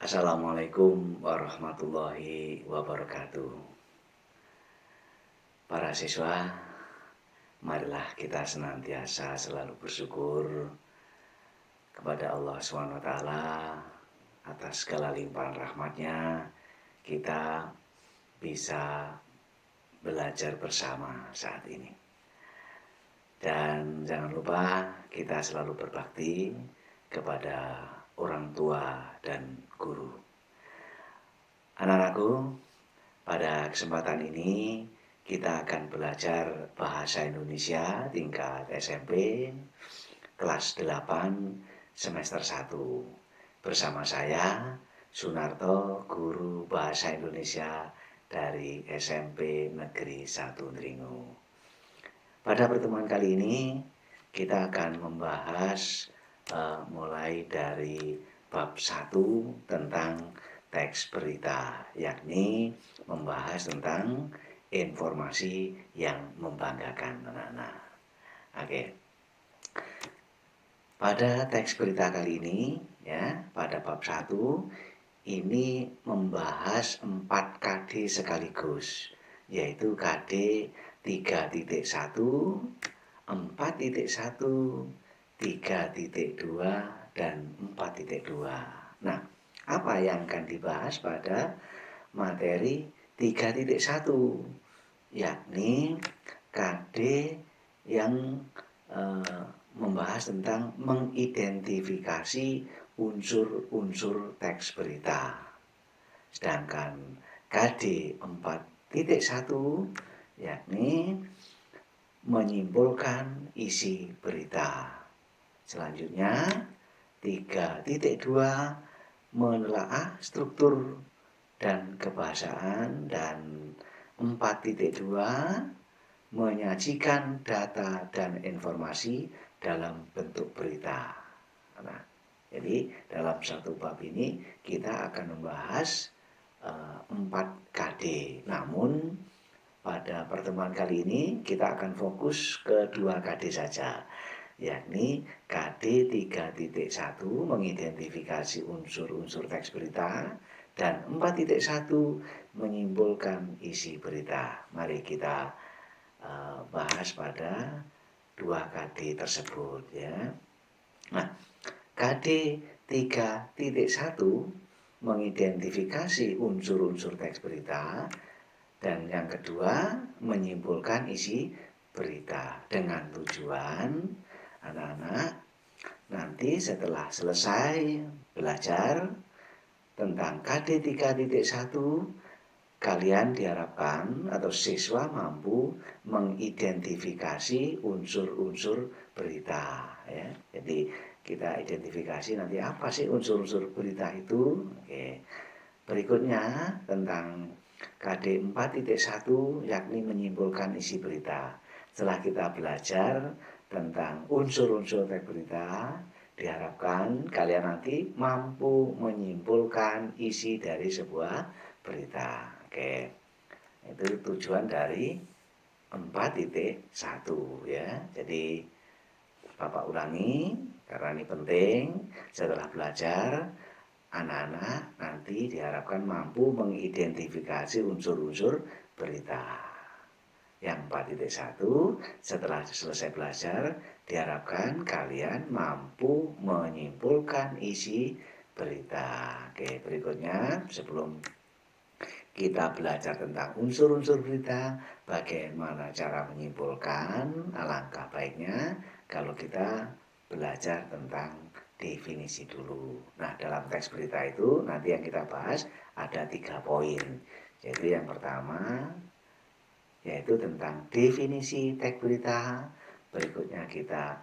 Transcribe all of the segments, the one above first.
Assalamualaikum warahmatullahi wabarakatuh. Para siswa, marilah kita senantiasa selalu bersyukur kepada Allah SWT atas segala limpahan rahmatnya. Kita bisa belajar bersama saat ini. Dan jangan lupa kita selalu berbakti kepada orang tua dan guru. Anak-anakku, pada kesempatan ini kita akan belajar bahasa Indonesia tingkat SMP kelas 8 semester 1 bersama saya Sunarto, guru bahasa Indonesia dari SMP Negeri 1 Dringu. Pada pertemuan kali ini kita akan membahas mulai dari bab 1 tentang teks berita, yakni membahas tentang informasi yang membanggakan anak-anak. Oke. Pada teks berita kali ini, ya, pada bab 1 ini membahas 4 KD sekaligus, yaitu KD 3.1, 4.1, 3.2, dan 4.2. Nah, apa yang akan dibahas pada materi 3.1, yakni KD yang membahas tentang mengidentifikasi unsur-unsur teks berita. Sedangkan KD 4.1 yakni menyimpulkan isi berita. Selanjutnya 3.2 menelaah struktur dan kebahasaan, dan 4.2 menyajikan data dan informasi dalam bentuk berita. Nah, jadi dalam satu bab ini kita akan membahas 4 KD. Namun pada pertemuan kali ini kita akan fokus ke 2 KD saja, yakni KD 3.1 mengidentifikasi unsur-unsur teks berita, dan 4.1 menyimpulkan isi berita. Mari kita bahas pada 2 KD tersebut, ya. Nah, KD 3.1 mengidentifikasi unsur-unsur teks berita, dan yang kedua menyimpulkan isi berita, dengan tujuan anak-anak nanti setelah selesai belajar tentang KD 3.1, kalian diharapkan atau siswa mampu mengidentifikasi unsur-unsur berita, ya. Jadi kita identifikasi nanti apa sih unsur-unsur berita itu. Oke. Berikutnya tentang KD 4.1 yakni menyimpulkan isi berita. Setelah kita belajar tentang unsur-unsur teks berita, diharapkan kalian nanti mampu menyimpulkan isi dari sebuah berita. Oke. Itu tujuan dari 4.1, ya. Jadi Bapak ulangi karena ini penting. Setelah belajar, anak-anak nanti diharapkan mampu mengidentifikasi unsur-unsur berita. Yang 4.1, setelah selesai belajar, diharapkan kalian mampu menyimpulkan isi berita. Oke, berikutnya sebelum kita belajar tentang unsur-unsur berita, bagaimana cara menyimpulkan, alangkah baiknya kalau kita belajar tentang definisi dulu. Nah, dalam teks berita itu nanti yang kita bahas ada 3 poin. Yaitu yang pertama yaitu tentang definisi teks berita. Berikutnya kita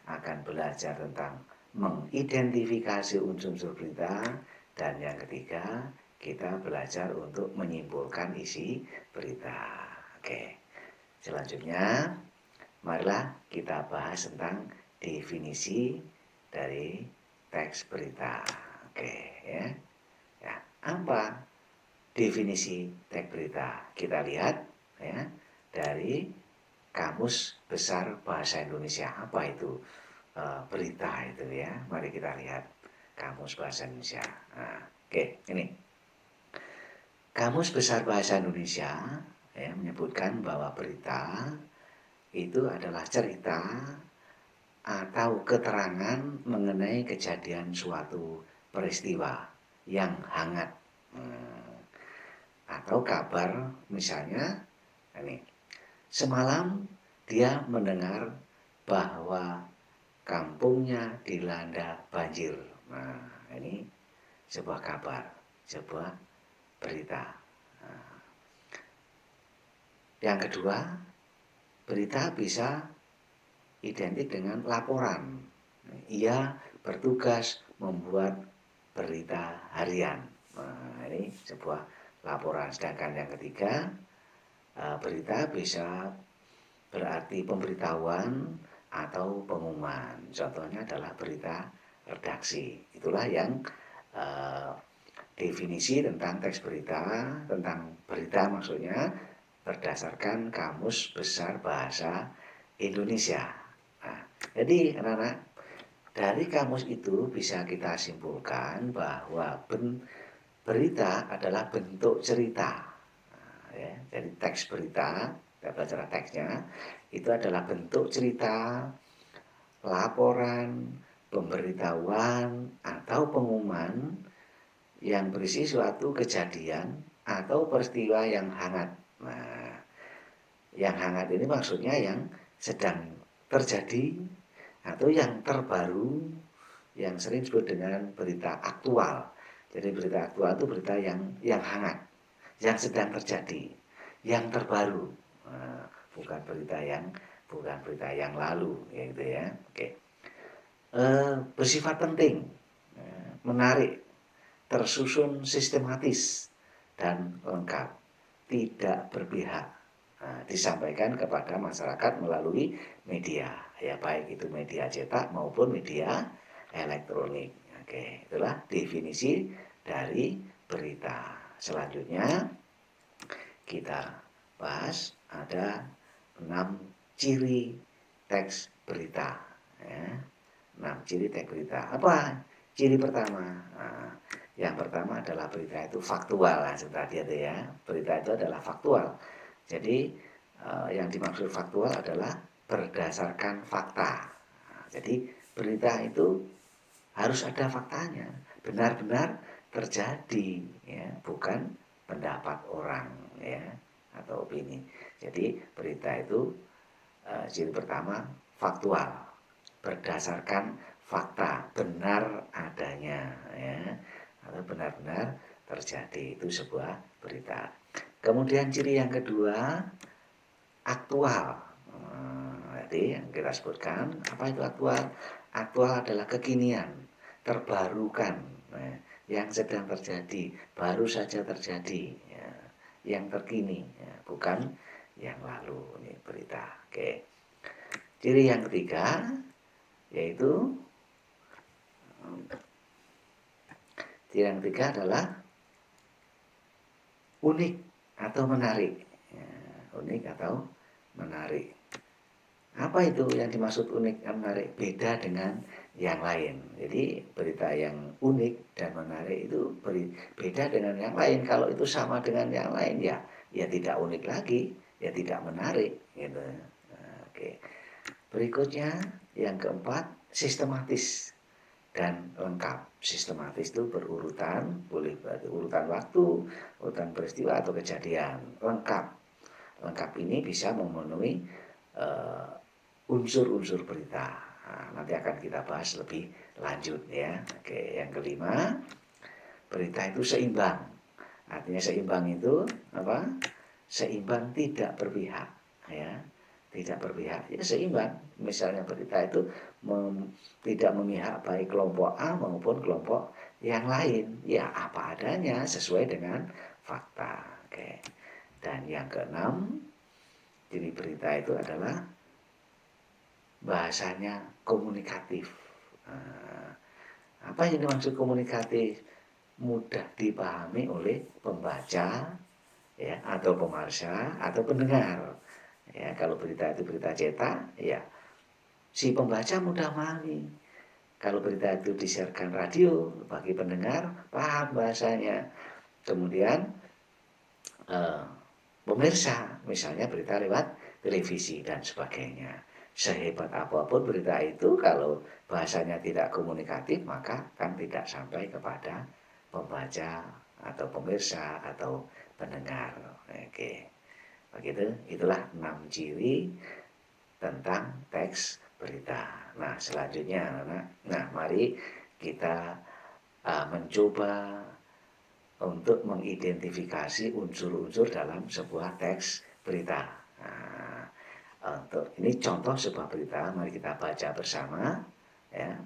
akan belajar tentang mengidentifikasi unsur-unsur berita, dan yang ketiga kita belajar untuk menyimpulkan isi berita. Oke. Selanjutnya marilah kita bahas tentang definisi dari teks berita. Oke, ya. Ya, apa definisi teks berita? Kita lihat, ya, dari Kamus Besar Bahasa Indonesia. Apa itu berita itu, ya? Mari kita lihat Kamus Bahasa Indonesia. Nah, Oke, ini. Kamus Besar Bahasa Indonesia ya, menyebutkan bahwa berita itu adalah cerita atau keterangan mengenai kejadian suatu peristiwa yang hangat. Atau kabar misalnya ini, semalam dia mendengar bahwa kampungnya dilanda banjir. Nah, ini sebuah kabar, sebuah berita. Nah, yang kedua, berita bisa identik dengan laporan. Ia bertugas membuat berita harian. Nah, ini sebuah laporan. Sedangkan yang ketiga, berita bisa berarti pemberitahuan atau pengumuman. Contohnya adalah berita redaksi. Itulah yang definisi tentang teks berita, tentang berita maksudnya berdasarkan Kamus Besar Bahasa Indonesia. Nah, jadi anak-anak, dari kamus itu bisa kita simpulkan bahwa berita adalah bentuk cerita. Nah, ya, jadi teks berita, kita baca teksnya, itu adalah bentuk cerita, laporan, pemberitahuan, atau pengumuman yang berisi suatu kejadian atau peristiwa yang hangat. Nah, yang hangat ini maksudnya yang sedang terjadi atau yang terbaru, yang sering disebut dengan berita aktual. Jadi berita aktual itu berita yang hangat, yang sedang terjadi, yang terbaru. Nah, bukan berita yang lalu, gitu ya. Oke. Bersifat penting, menarik, tersusun sistematis dan lengkap, tidak berpihak. Nah, disampaikan kepada masyarakat melalui media, ya baik itu media cetak maupun media elektronik. Oke, itulah definisi dari berita. Selanjutnya kita bahas ada 6 ciri teks berita. Ya. 6 ciri teks berita. Apa ciri pertama? Nah, yang pertama adalah berita itu faktual. Nah, seperti tadi ya, berita itu adalah faktual. Jadi yang dimaksud faktual adalah berdasarkan fakta. Nah, jadi berita itu harus ada faktanya, benar-benar terjadi, ya, bukan pendapat orang, ya, atau opini. Jadi berita itu ciri pertama faktual, berdasarkan fakta, benar adanya, ya, atau benar-benar terjadi, itu sebuah berita. Kemudian ciri yang kedua, aktual. Jadi yang kita sebutkan, apa itu aktual? Aktual adalah kekinian, terbarukan, yang sedang terjadi, baru saja terjadi, ya, yang terkini, ya, bukan yang lalu. Ini berita. Oke. Ciri yang ketiga yaitu ciri yang ketiga adalah unik atau menarik. Ya, unik atau menarik. Apa itu yang dimaksud unik dan menarik? Beda dengan yang lain. Jadi berita yang unik dan menarik itu beda dengan yang lain. Kalau itu sama dengan yang lain, ya tidak unik lagi, ya tidak menarik, gitu. Nah, oke. Berikutnya yang keempat, sistematis dan lengkap. Sistematis itu berurutan, boleh berarti urutan waktu, urutan peristiwa atau kejadian. Lengkap. Lengkap ini bisa memenuhi unsur-unsur berita. Nah, nanti akan kita bahas lebih lanjut, ya. Oke, yang kelima, berita itu seimbang. Artinya seimbang itu apa? Seimbang, tidak berpihak, ya. Tidak berpihak, ya seimbang. Misalnya berita itu tidak memihak baik kelompok A maupun kelompok yang lain, ya apa adanya sesuai dengan fakta. Oke. Dan yang keenam, jadi berita itu adalah bahasanya komunikatif. Apa yang dimaksud komunikatif? Mudah dipahami oleh pembaca, ya, atau pemirsa atau pendengar. Ya, kalau berita itu berita cetak, ya si pembaca mudah memahami. Kalau berita itu disiarkan radio bagi pendengar paham bahasanya. Kemudian pemirsa, misalnya berita lewat televisi dan sebagainya. Sehebat apapun berita itu, kalau bahasanya tidak komunikatif, maka kan tidak sampai kepada pembaca atau pemirsa atau pendengar. Oke, begitu. Itulah 6 ciri tentang teks berita. Nah, selanjutnya, nah mari kita mencoba untuk mengidentifikasi unsur-unsur dalam sebuah teks berita. Nah, untuk ini contoh sebuah berita, mari kita baca bersama. Ya,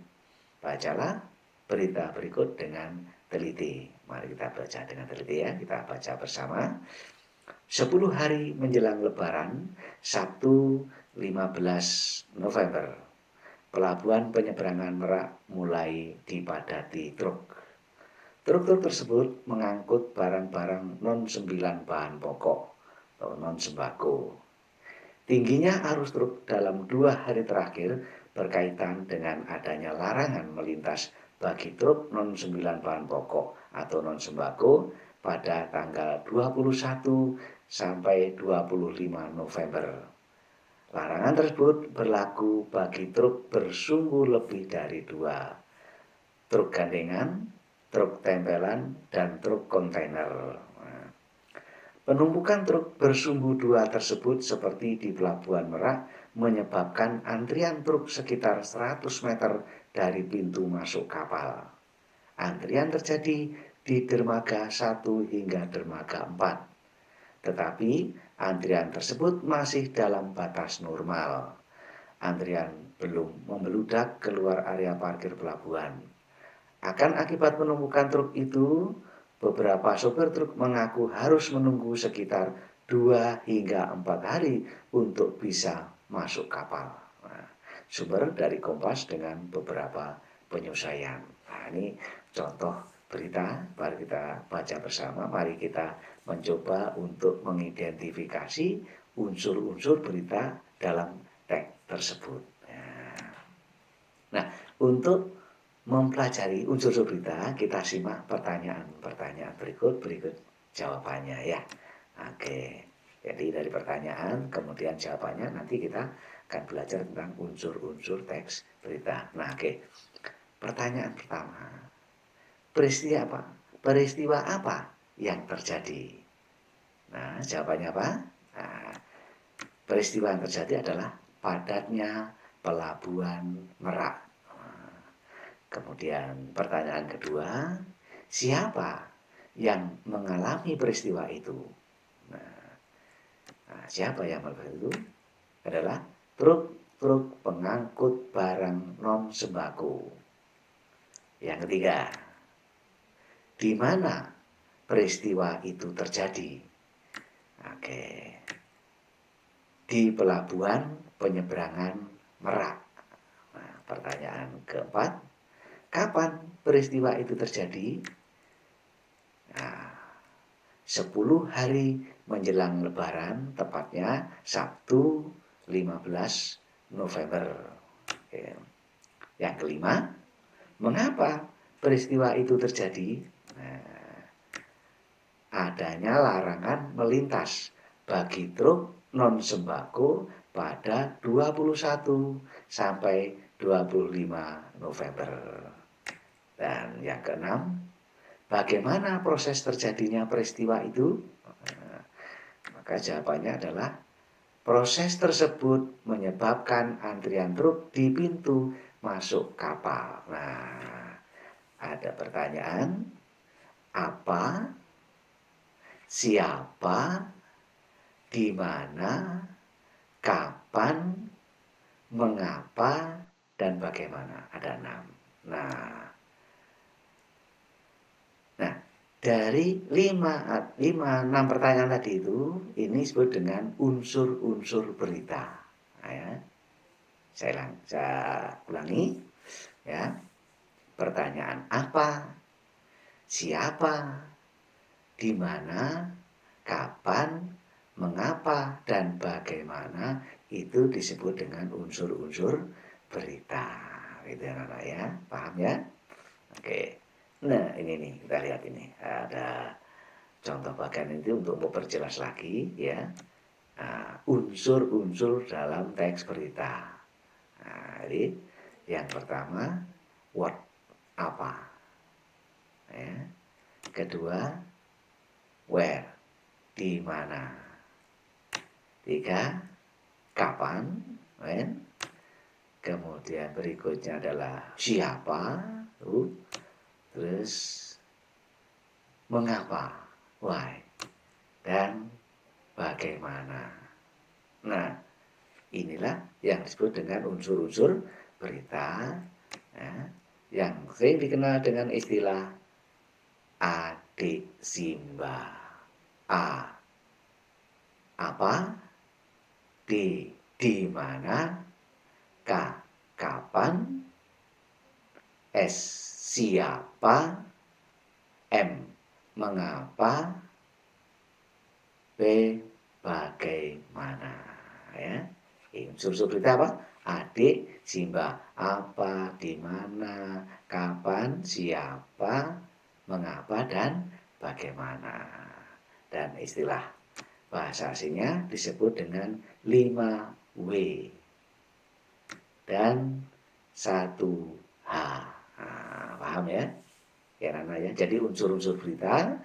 bacalah berita berikut dengan teliti. Mari kita baca dengan teliti ya, kita baca bersama. 10 hari menjelang Lebaran, Sabtu 15 November, pelabuhan penyeberangan Merak mulai dipadati truk. Truk-truk tersebut mengangkut barang-barang non-9 bahan pokok atau non-sembako. Tingginya arus truk dalam 2 hari terakhir berkaitan dengan adanya larangan melintas bagi truk non-9 bahan pokok atau non-sembako pada tanggal 21 sampai 25 November. Larangan tersebut berlaku bagi truk bersumbu lebih dari 2, truk gandengan, truk tempelan, dan truk kontainer. Penumpukan truk bersumbu 2 tersebut seperti di Pelabuhan Merak menyebabkan antrian truk sekitar 100 meter dari pintu masuk kapal. Antrian terjadi di dermaga 1 hingga dermaga 4. Tetapi antrian tersebut masih dalam batas normal. Antrian belum membeludak keluar area parkir pelabuhan. Akan akibat penumpukan truk itu, beberapa sopir truk mengaku harus menunggu sekitar 2 hingga 4 hari untuk bisa masuk kapal. Nah, sumber dari Kompas dengan beberapa penyesuaian. Nah, ini contoh berita, mari kita baca bersama, mari kita mencoba untuk mengidentifikasi unsur-unsur berita dalam teks tersebut. Nah, untuk mempelajari unsur-unsur berita, kita simak pertanyaan-pertanyaan berikut jawabannya ya. Oke, jadi dari pertanyaan kemudian jawabannya, nanti kita akan belajar tentang unsur-unsur teks berita. Nah, oke. Pertanyaan pertama, peristiwa apa yang terjadi? Nah, jawabannya apa? Nah, peristiwa yang terjadi adalah padatnya pelabuhan Merak. Kemudian pertanyaan kedua, siapa yang mengalami peristiwa itu? Nah, siapa yang mengalami itu? Adalah truk-truk pengangkut barang non-sembako. Yang ketiga, di mana peristiwa itu terjadi? Oke, di pelabuhan penyeberangan Merak. Nah, pertanyaan keempat, kapan peristiwa itu terjadi? Nah, 10 hari menjelang Lebaran, tepatnya Sabtu 15 November. Oke. Yang kelima, mengapa peristiwa itu terjadi? Nah, adanya larangan melintas bagi truk non-sembako pada 21 sampai 25 November. Dan yang keenam, bagaimana proses terjadinya peristiwa itu? Maka jawabannya adalah proses tersebut menyebabkan antrian truk di pintu masuk kapal. Nah, ada pertanyaan, apa, siapa, di mana, kapan, mengapa, dan bagaimana. Ada 6. Nah, dari 6 pertanyaan tadi itu, ini disebut dengan unsur-unsur berita. Nah, ya. Saya ulangi, ya. Pertanyaan apa, siapa, di mana, kapan, mengapa, dan bagaimana, itu disebut dengan unsur-unsur berita. gitu ya anak ya, paham ya? Oke. Nah, ini nih, kita lihat ini. Ada contoh bagian itu untuk memperjelas lagi ya. Unsur-unsur dalam teks berita. Nah, jadi yang pertama, what, apa. Ya. Kedua, where, di mana. Tiga, kapan, when. Kemudian berikutnya adalah siapa, terus mengapa, why, dan bagaimana. Nah, inilah yang disebut dengan unsur-unsur berita ya, yang sering dikenal dengan istilah adik Simba. A, apa, di mana, K, kapan, S, siapa, M, mengapa, B, bagaimana. Ya, unsur-unsur berita apa? Adik Simba, apa, di mana, kapan, siapa, mengapa, dan bagaimana. Dan istilah bahasa asingnya disebut dengan 5W dan 1H. Nah, paham ya? Ya, Nana ya. Jadi unsur-unsur berita,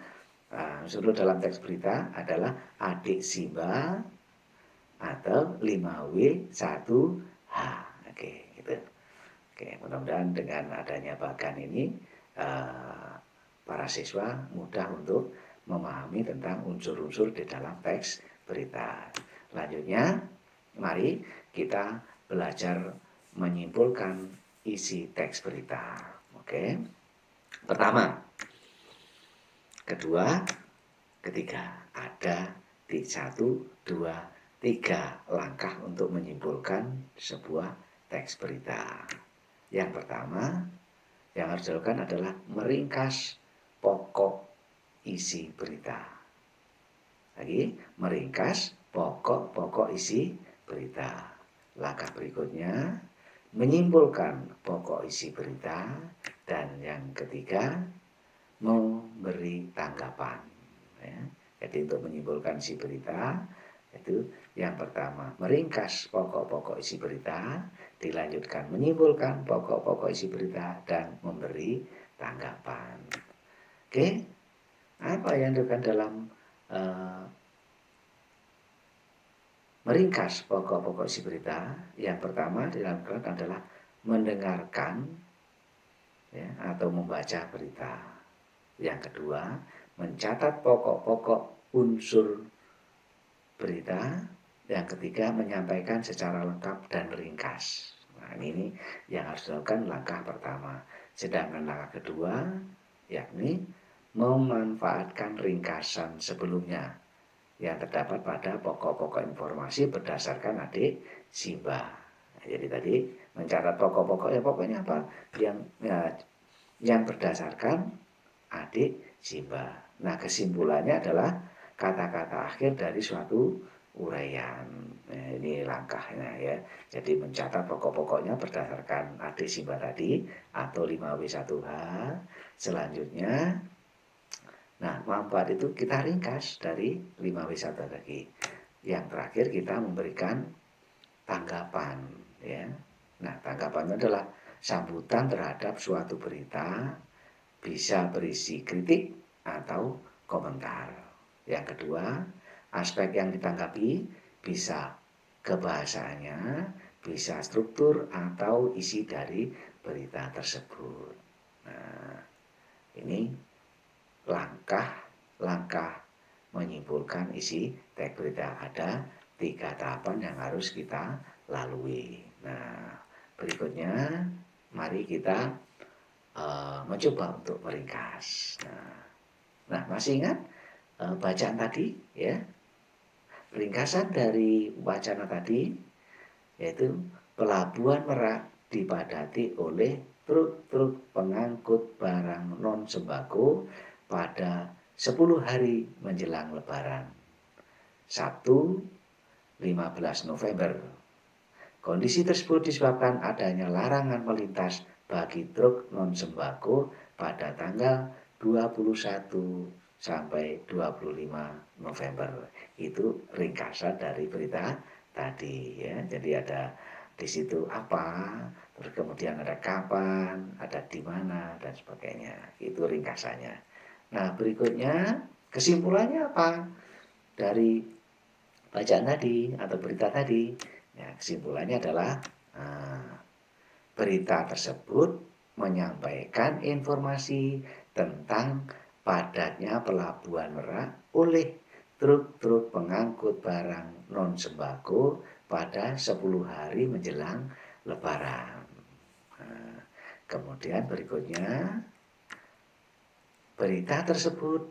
unsur dalam teks berita adalah adik Simba atau 5W 1H. Oke, gitu. Oke, mudah-mudahan dengan adanya bagan ini para siswa mudah untuk memahami tentang unsur-unsur di dalam teks berita. Selanjutnya, mari kita belajar menyimpulkan isi teks berita. Oke. Pertama, kedua, ketiga. Ada di 1, 2, 3 langkah untuk menyimpulkan sebuah teks berita. Yang pertama, yang harus dilakukan adalah meringkas pokok isi berita. Lagi, meringkas pokok-pokok isi berita. Langkah berikutnya, menyimpulkan pokok isi berita. Dan yang ketiga, memberi tanggapan. Ya. Jadi untuk menyimpulkan isi berita, itu yang pertama, meringkas pokok-pokok isi berita, dilanjutkan menyimpulkan pokok-pokok isi berita, dan memberi tanggapan. Oke, apa yang dilakukan dalam meringkas pokok-pokok isi berita? Yang pertama dilakukan adalah mendengarkan ya, atau membaca berita. Yang kedua, mencatat pokok-pokok unsur berita. Yang ketiga, menyampaikan secara lengkap dan ringkas. Nah, ini yang harus dilakukan langkah pertama. Sedangkan langkah kedua, yakni memanfaatkan ringkasan sebelumnya yang terdapat pada pokok-pokok informasi berdasarkan adik Simba. Nah, jadi tadi mencatat pokok-pokok, ya pokoknya apa yang berdasarkan adik Simba. Nah, kesimpulannya adalah kata-kata akhir dari suatu uraian. Nah, ini langkahnya ya. Jadi mencatat pokok-pokoknya berdasarkan adik Simba tadi atau 5W1H. Selanjutnya, nah, manfaat itu kita ringkas dari 5W1 lagi. Yang terakhir kita memberikan tanggapan ya. Nah, tanggapannya adalah sambutan terhadap suatu berita, bisa berisi kritik atau komentar. Yang kedua, aspek yang ditanggapi bisa kebahasaannya, bisa struktur atau isi dari berita tersebut. Nah, ini langkah menyimpulkan isi teks berita. Ada 3 tahapan yang harus kita lalui. Nah, berikutnya mari kita mencoba untuk meringkas. Nah, masih ingat bacaan tadi ya? Ringkasan dari wacana tadi yaitu Pelabuhan Merak dipadati oleh truk-truk pengangkut barang non sembako pada 10 hari menjelang Lebaran. Sabtu 15 November Kondisi tersebut disebabkan adanya larangan melintas bagi truk non-sembako pada tanggal 21 sampai 25 November. Itu ringkasan dari berita tadi ya. Jadi ada di situ apa, terus kemudian ada kapan, ada di mana dan sebagainya. Itu ringkasannya. Nah, berikutnya kesimpulannya apa dari bacaan tadi atau berita tadi? Ya, kesimpulannya adalah berita tersebut menyampaikan informasi tentang padatnya pelabuhan Merak oleh truk-truk pengangkut barang non-sembako pada 10 hari menjelang Lebaran. Nah, kemudian berikutnya, berita tersebut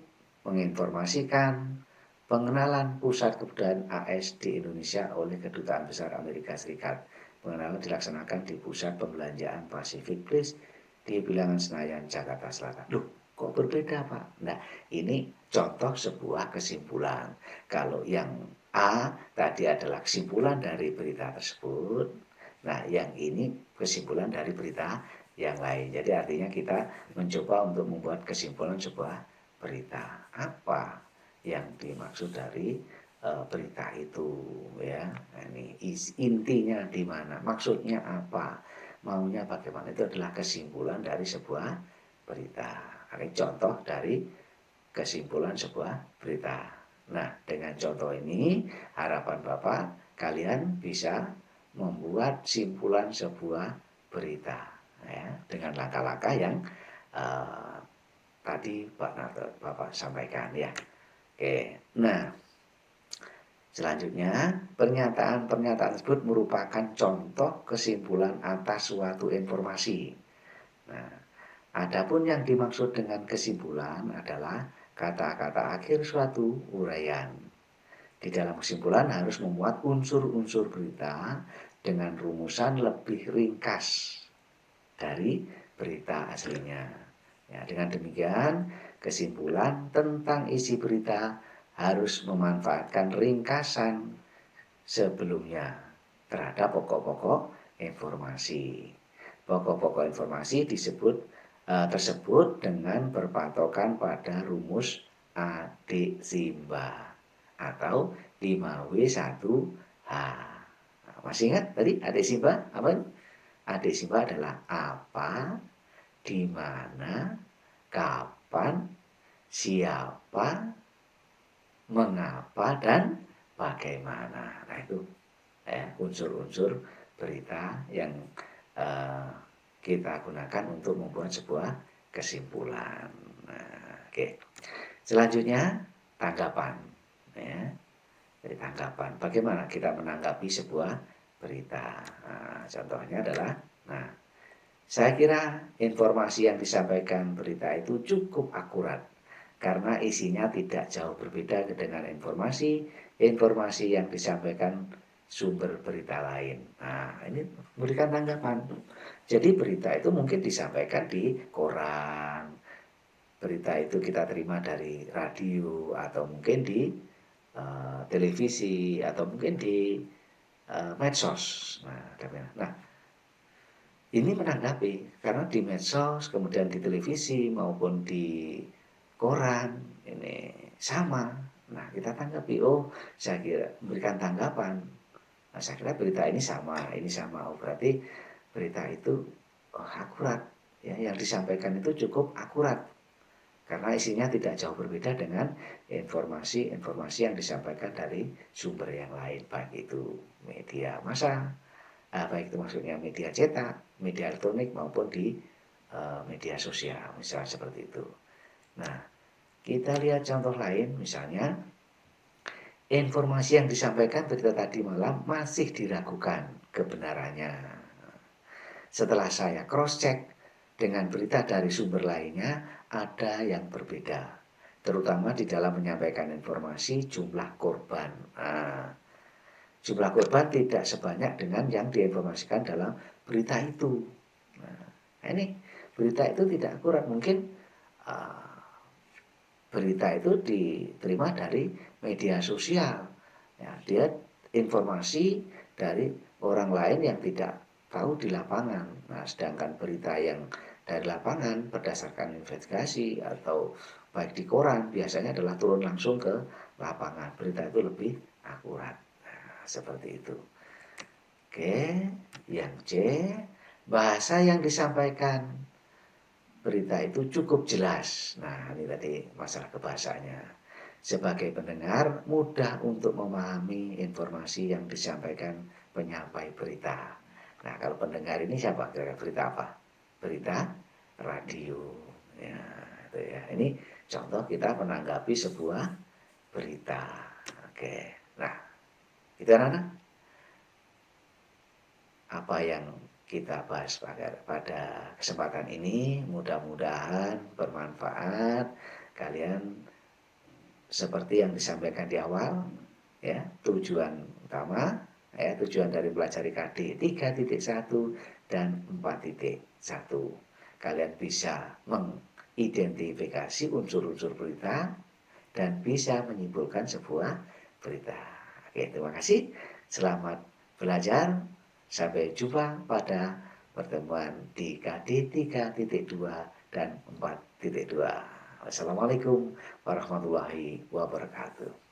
menginformasikan pengenalan pusat kebudayaan AS di Indonesia oleh Kedutaan Besar Amerika Serikat. Pengenalan dilaksanakan di Pusat Pembelanjaan Pacific Place di Bilangan Senayan, Jakarta Selatan. Loh, kok berbeda, Pak? Nah, ini contoh sebuah kesimpulan. Kalau yang A tadi adalah kesimpulan dari berita tersebut, nah yang ini kesimpulan dari berita yang lain. Jadi artinya kita mencoba untuk membuat kesimpulan sebuah berita. Apa yang dimaksud dari berita itu ya. Nah, ini intinya di mana, maksudnya apa, maunya bagaimana, itu adalah kesimpulan dari sebuah berita. Ini contoh dari kesimpulan sebuah berita. Nah, dengan contoh ini harapan Bapak kalian bisa membuat simpulan sebuah berita ya, dengan langkah-langkah yang tadi Bapak sampaikan ya. Oke, nah selanjutnya pernyataan-pernyataan tersebut merupakan contoh kesimpulan atas suatu informasi. Nah, adapun yang dimaksud dengan kesimpulan adalah kata-kata akhir suatu uraian. Di dalam kesimpulan harus memuat unsur-unsur berita dengan rumusan lebih ringkas dari berita aslinya. Ya, dengan demikian, kesimpulan tentang isi berita harus memanfaatkan ringkasan sebelumnya terhadap pokok-pokok informasi. Pokok-pokok informasi tersebut dengan berpatokan pada rumus adik Simba atau 5W1H. Nah, masih ingat tadi adik Simba apa? Adik Simba adalah apa, di mana, kapan, siapa, mengapa, dan bagaimana. Nah itu unsur-unsur berita yang kita gunakan untuk membuat sebuah kesimpulan. Nah, oke. Selanjutnya tanggapan. Ya. Jadi tanggapan. Bagaimana kita menanggapi sebuah berita. Nah, contohnya adalah, nah, saya kira informasi yang disampaikan berita itu cukup akurat karena isinya tidak jauh berbeda dengan informasi yang disampaikan sumber berita lain. Nah, ini memberikan tanggapan. Jadi berita itu mungkin disampaikan di koran, berita itu kita terima dari radio atau mungkin di televisi atau mungkin di medsos. Nah, ini menanggapi karena di medsos, kemudian di televisi maupun di koran ini sama. Nah, kita tanggapi, oh saya kira memberikan tanggapan. Nah, saya kira berita ini sama. Oh, berarti berita itu akurat. Ya, yang disampaikan itu cukup akurat. Karena isinya tidak jauh berbeda dengan informasi-informasi yang disampaikan dari sumber yang lain. Baik itu media massa, baik itu maksudnya media cetak, media elektronik maupun di media sosial, misalnya seperti itu. Nah, kita lihat contoh lain, misalnya informasi yang disampaikan berita tadi malam masih diragukan kebenarannya. Setelah saya cross-check dengan berita dari sumber lainnya, ada yang berbeda, terutama di dalam menyampaikan informasi jumlah korban. Nah, jumlah korban tidak sebanyak dengan yang diinformasikan dalam berita itu. Nah, ini berita itu tidak akurat. Mungkin berita itu diterima dari media sosial. Ya, dia informasi dari orang lain yang tidak tahu di lapangan. Nah, sedangkan berita yang dari lapangan berdasarkan investigasi atau baik di koran biasanya adalah turun langsung ke lapangan. Berita itu lebih akurat. Nah, seperti itu. Oke, yang C, bahasa yang disampaikan berita itu cukup jelas. Nah, ini tadi masalah kebahasanya. Sebagai pendengar, mudah untuk memahami informasi yang disampaikan penyampai berita. Nah, kalau pendengar ini siapa? Kira-kira berita apa? Berita radio. Ya, itu ya. Ini contoh kita menanggapi sebuah berita. Oke. Nah, itu anak-anak apa yang kita bahas pada kesempatan ini. Mudah-mudahan bermanfaat. Kalian seperti yang disampaikan di awal, ya, tujuan utama, ya, tujuan dari belajar KD 3.1 dan 4.1. Kalian bisa mengidentifikasi unsur-unsur berita dan bisa menyimpulkan sebuah berita. Oke, terima kasih. Selamat belajar. Sampai jumpa pada pertemuan di KD 3.2 dan 4.2. Wassalamualaikum warahmatullahi wabarakatuh.